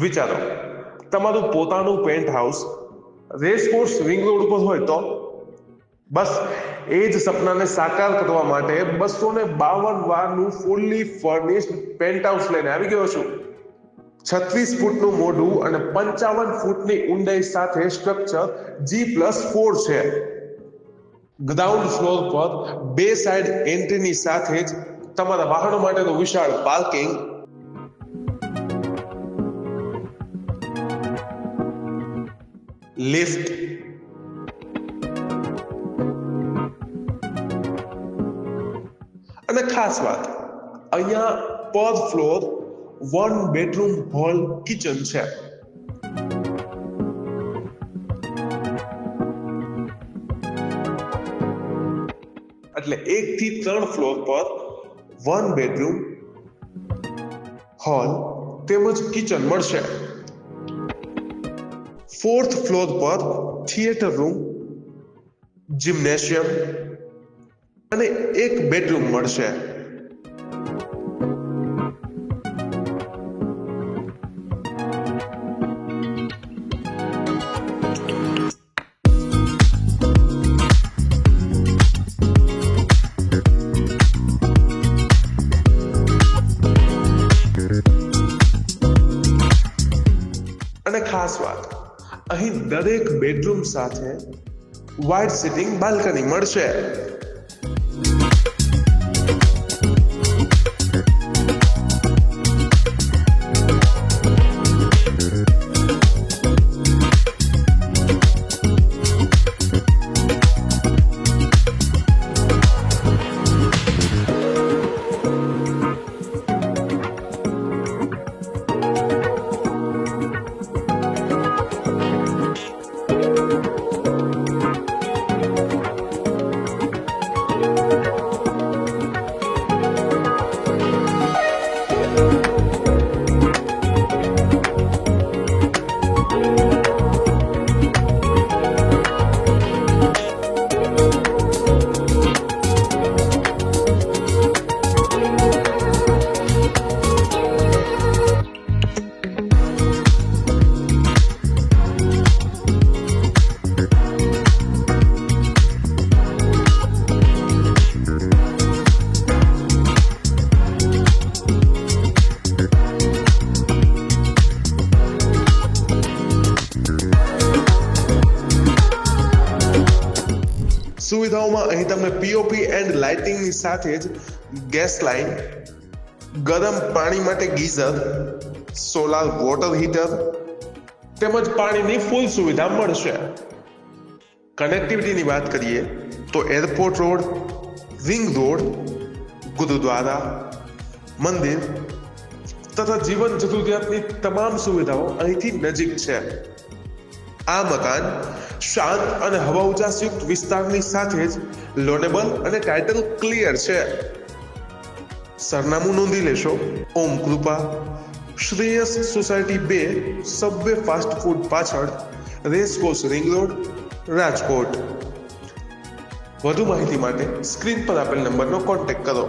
વિચારો, તમારું પોતાનું pant house racecourse ring road ઉપર હોય તો બસ એ જ સપનાને સાકાર કરવા માટે 252 વારનું ફૂલ્લી ફર્નિશ્ડ પેન્ટ હાઉસ લઈને આવી ગયો છું. 36 ફૂટનું મોઢું અને 55 ફૂટની ઊંડાઈ સાથે સ્ટ્રક્ચર G+4 છે. ગ્રાઉન્ડ ફ્લોર પર 2 સાઇડ એન્ટ્રીની સાથે જ તમારા વાહનો માટેનું વિશાળ પાર્કિંગ, લિફ્ટ, અને ખાસ વાત, અહીંયા પર ફ્લોર 1 બેડરૂમ હોલ કિચન છે. એટલે 1 થી 3 ફ્લોર પર 1 બેડરૂમ હોલ તેમજ કિચન મળશે. 4th ફ્લોર પર થિયેટર રૂમ, જિમ્નેશિયમ અને 1 બેડરૂમ મળશે. અને ખાસ વાત, અહીં દરેક બેડરૂમ સાથે વાઇડ સિટિંગ બાલ્કની મળશે. સુવિધાઓમાં અહીં તમને પીઓપી એન્ડ લાઇટિંગની સાથે જ ગેસ લાઇન, ગરમ પાણી માટે ગીઝર, સોલાર વોટર હીટર તેમજ પાણીની ફૂલ સુવિધા મળશે. કનેક્ટિવિટીની વાત કરીએ તો એરપોર્ટ રોડ, રિંગ રોડ, ગુરુદ્વારા, મંદિર તથા જીવન જરૂરિયાતની તમામ સુવિધાઓ અહીંથી નજીક છે. આ મકાન શાંત અને હવા ઉજાસયુક્ત વિસ્તારની સાથે જ લોનેબલ અને ટાઇટલ ક્લિયર છે. સરનામું નોંધી લેશો. Om Krupa, Shreyas society 2, Subway fast food પાછળ, રેસકોર્સ રિંગ રોડ, રાજકોટ. વધુ માહિતી માટે સ્ક્રીન પર આપેલ નંબરનો કોન્ટેક્ટ કરો.